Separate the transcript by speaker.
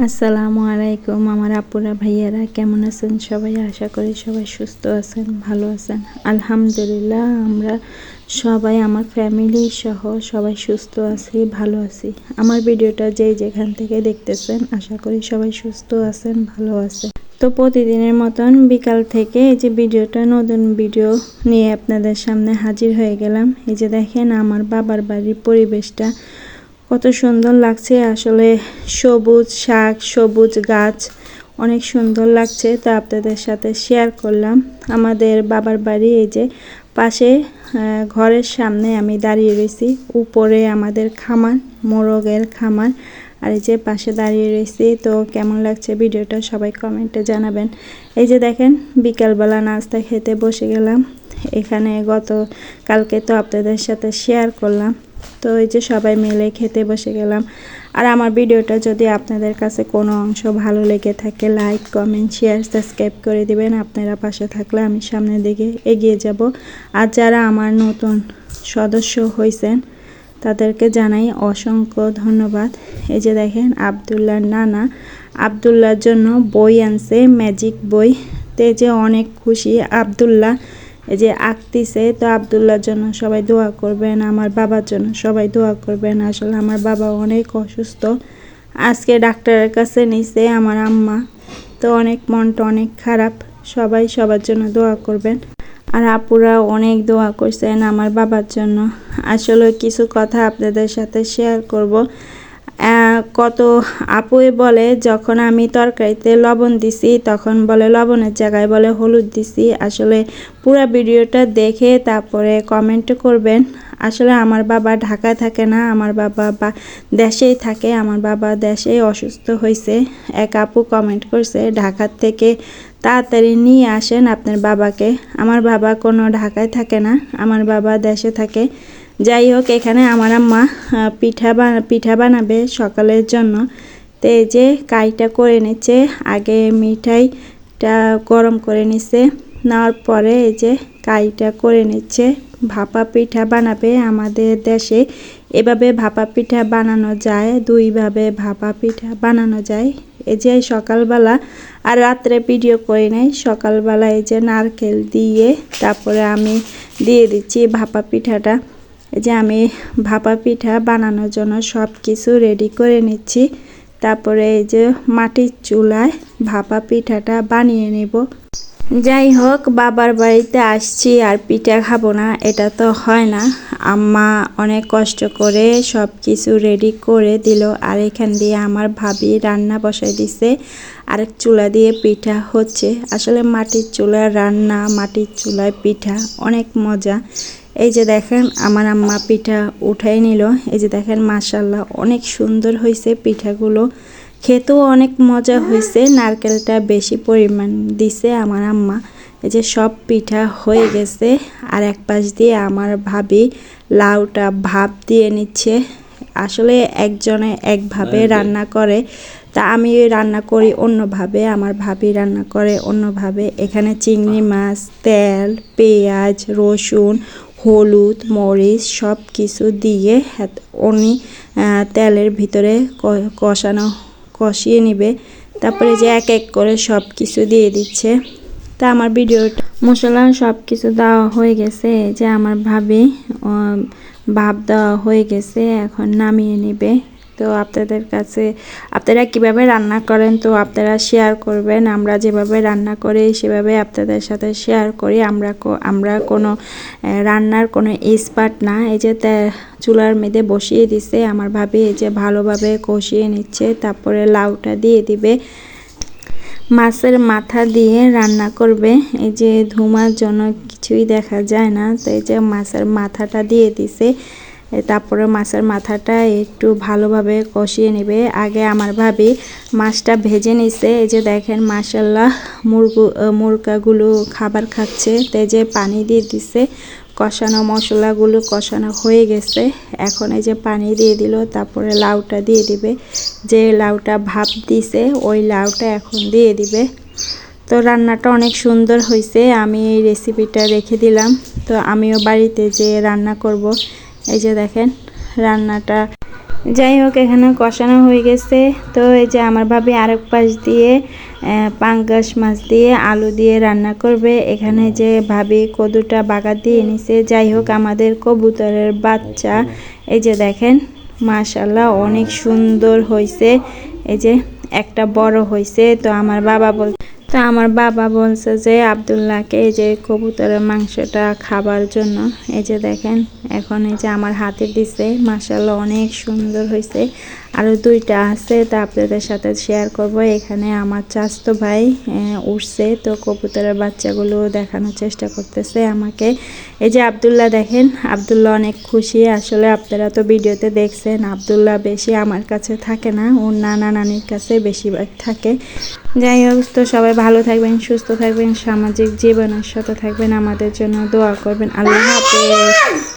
Speaker 1: আসসালামু আলাইকুম আমার আপুরা ভাইয়ারা কেমন আছেন সবাই? আশা করি সবাই সুস্থ আছেন, ভালো আছেন। আলহামদুলিল্লাহ আমরা সবাই আমার ফ্যামিলি সহ সবাই সুস্থ আছি, ভালো আছি। আমার ভিডিওটা যেখান থেকে দেখতেছেন আশা করি সবাই সুস্থ আছেন, ভালো আছেন। তো প্রতিদিনের মতন বিকাল থেকে এই যে ভিডিওটা নতুন ভিডিও নিয়ে আপনাদের সামনে হাজির হয়ে গেলাম। এই যে দেখেন আমার বাবার বাড়ির পরিবেশটা কত সুন্দর লাগছে। আসলে সবুজ শাক, সবুজ গাছ অনেক সুন্দর লাগছে। তো আপনাদের সাথে শেয়ার করলাম আমাদের বাবার বাড়ি। এই যে পাশে ঘরের সামনে আমি দাঁড়িয়ে রয়েছি, উপরে আমাদের খামার, মোরগের খামার। আর এই যে পাশে দাঁড়িয়ে রয়েছি। তো কেমন লাগছে ভিডিওটা সবাই কমেন্টে জানাবেন। এই যে দেখেন বিকালবেলা নাস্তা খেতে বসে গেলাম। এখানে কালকে তো আপনাদের সাথে শেয়ার করলাম। তো এই যে সবাই মিলে খেতে বসে গেলাম। আর আমার ভিডিওটা যদি আপনাদের কাছে কোনো অংশ ভালো লেগে থাকে লাইক, কমেন্ট, শেয়ার, সাবস্ক্রাইব করে দিবেন। আপনারা পাশে থাকলে আমি সামনের দিকে এগিয়ে যাব। আর যারা আমার নতুন সদস্য হয়েছেন তাদেরকে জানাই অসংখ্য ধন্যবাদ। এই যে দেখেন আব্দুল্লাহর নানা আব্দুল্লাহর জন্য বই আনছে, ম্যাজিক বই। তো এই যে অনেক খুশি আব্দুল্লাহ, এই যে আঁকতিছে। তো আব্দুল্লাহর জন্য সবাই দোয়া করবেন, আমার বাবার জন্য সবাই দোয়া করবেন। আসলে আমার বাবা অনেক অসুস্থ, আজকে ডাক্তারের কাছে নিছে আমার আম্মা। তো অনেক মনটা অনেক খারাপ, সবাই সবার জন্য দোয়া করবেন। আর আপুরা অনেক দোয়া করছেন আমার বাবার জন্য। আসলে কিছু কথা আপনাদের সাথে শেয়ার করব। কত আপুই বলে যখন আমি তরকারিতে লবণ দিছি তখন বলে লবণের জায়গায় বলে হলুদ দিছি। আসলে পুরো ভিডিওটা দেখে তারপরে কমেন্ট করবেন। আসলে আমার বাবা ঢাকায় থাকে না, আমার বাবা দেশেই থাকে। আমার বাবা দেশেই অসুস্থ হয়েছে। এক আপু কমেন্ট করছে ঢাকার থেকে তাড়াতাড়ি নিয়ে আসেন আপনার বাবাকে। আমার বাবা কোনো ঢাকায় থাকে না, আমার বাবা দেশে থাকে। যাই হোক, এখানে আমার আম্মা পিঠা বানাবে সকালের জন্য। তো এই যে কাইটা করে নিচ্ছে, আগে মিঠাইটা গরম করে নিচ্ছে, নেওয়ার পরে এই যে কাইটা করে নিচ্ছে। ভাপা পিঠা বানাবে আমাদের দেশে। এভাবে ভাপা পিঠা বানানো যায়, দুইভাবে ভাপা পিঠা বানানো যায়। এই যে সকালবেলা আর রাত্রে ভিডিও করে নেই, সকালবেলা এই যে নারকেল দিয়ে তারপরে আমি দিয়ে দিচ্ছি ভাপা পিঠাটা। এই যে আমি ভাপা পিঠা বানানোর জন্য সব কিছু রেডি করে নিচ্ছি। তারপরে এই যে মাটির চুলায় ভাপা পিঠাটা বানিয়ে নেব। যাই হোক, বাবার বাড়িতে আসছি আর পিঠা খাবো না এটা তো হয় না। আম্মা অনেক কষ্ট করে সব কিছু রেডি করে দিল। আর এখান দিয়ে আমার ভাবি রান্না বসাই দিছে, আরেক চুলা দিয়ে পিঠা হচ্ছে। আসলে মাটির চুলার রান্না, মাটির চুলায় পিঠা অনেক মজা। এই যে দেখেন আমার আম্মা পিঠা উঠাই নিল। এই যে দেখেন মাশাআল্লাহ অনেক সুন্দর হয়েছে পিঠাগুলো, খেতেও অনেক মজা হয়েছে। নারকেলটা বেশি পরিমাণ দিছে আমার আম্মা। এই যে সব পিঠা হয়ে গেছে। আর এক পাশ দিয়ে আমার ভাবি লাউটা ভাপ দিয়ে নিচ্ছে। আসলে একজনে একভাবে রান্না করে, তা আমি রান্না করি অন্যভাবে, আমার ভাবি রান্না করে অন্যভাবে। এখানে চিংড়ি মাছ, তেল, পেঁয়াজ, রসুন, হলুদ, মরিচ সব কিছু দিয়ে উনি তেলের ভিতরে কষিয়ে নিবে। তারপরে যে এক এক করে সব কিছু দিয়ে দিচ্ছে। তা আমার ভিডিওটা মশলা সব কিছু দেওয়া হয়ে গেছে। যে আমার ভাবি ভাপ দেওয়া হয়ে গেছে, এখন নামিয়ে নেবে। তো আপনাদের কাছে আপনারা কিভাবে রান্না করেন তো আপনারা শেয়ার করবেন। আমরা যেভাবে রান্না করি সেভাবে আপনাদের সাথে শেয়ার করি। আমরা কোনো রান্নার কোনো এক্সপার্ট না। এই যে চুলার মধ্যে বসিয়ে দিছে আমার ভাবি, এই যে ভালোভাবে কষিয়ে নিচ্ছে। তারপরে লাউটা দিয়ে দিবে, মাছের মাথা দিয়ে রান্না করবে। এই যে ধুমার জন্য কিছুই দেখা যায় না, তো এই যে মাছের মাথাটা দিয়ে দিছে। তারপরে মাছের মাথাটা একটু ভালোভাবে কষিয়ে নেবে। আগে আমার ভাবি মাছটা ভেজে নিছে। এই যে দেখেন মাশাআল্লাহ মুরগাগুলো খাবার খাচ্ছে। তো এই যে পানি দিয়ে দিছে, কষানো মশলাগুলো কষানো হয়ে গেছে। এখন এই যে পানি দিয়ে দিল, তারপরে লাউটা দিয়ে দিবে। যে লাউটা ভাপ দিছে ওই লাউটা এখন দিয়ে দিবে। তো রান্নাটা অনেক সুন্দর হয়েছে, আমি এই রেসিপিটা রেখে দিলাম। তো আমিও বাড়িতে যে রান্না করব। এই যে দেখেন রান্নাটা যাই হোক এখানে কষানো হয়ে গেছে। তো এই যে আমার ভাবি আরেক পাশ দিয়ে পাঙ্গাস মাছ দিয়ে আলু দিয়ে রান্না করবে। এখানে যে ভাবি কদুটা বাগার দিয়ে নিছে। যাই হোক আমাদের কবুতরের বাচ্চা এই যে দেখেন মাশাআল্লাহ অনেক সুন্দর হয়েছে। এই যে একটা বড় হয়েছে। তো আমার বাবা বলছে যে আব্দুল্লাহকে এই যে কবুতরের মাংসটা খাবার জন্য। এই যে দেখেন এখন এই যে আমার হাতে দিছে, মাশাআল্লাহ অনেক সুন্দর হয়েছে। আরও দুইটা আছে, তা আপনাদের সাথে শেয়ার করব। এখানে আমার চাচতো ভাই উঠছে, তো কবুতরের বাচ্চাগুলো দেখানোর চেষ্টা করতেছে আমাকে। এই যে আব্দুল্লাহ দেখেন, আব্দুল্লাহ অনেক খুশি। আসলে আপনারা তো ভিডিওতে দেখছেন আব্দুল্লাহ বেশি আমার কাছে থাকে না, ওর নানা নানির কাছে বেশিরভাগ থাকে। যাই হোক, তো সবাই ভালো থাকবেন, সুস্থ থাকবেন, সামাজিক জীবনের সাথে থাকবেন, আমাদের জন্য দোয়া করবেন। আল্লাহ হাফেজ।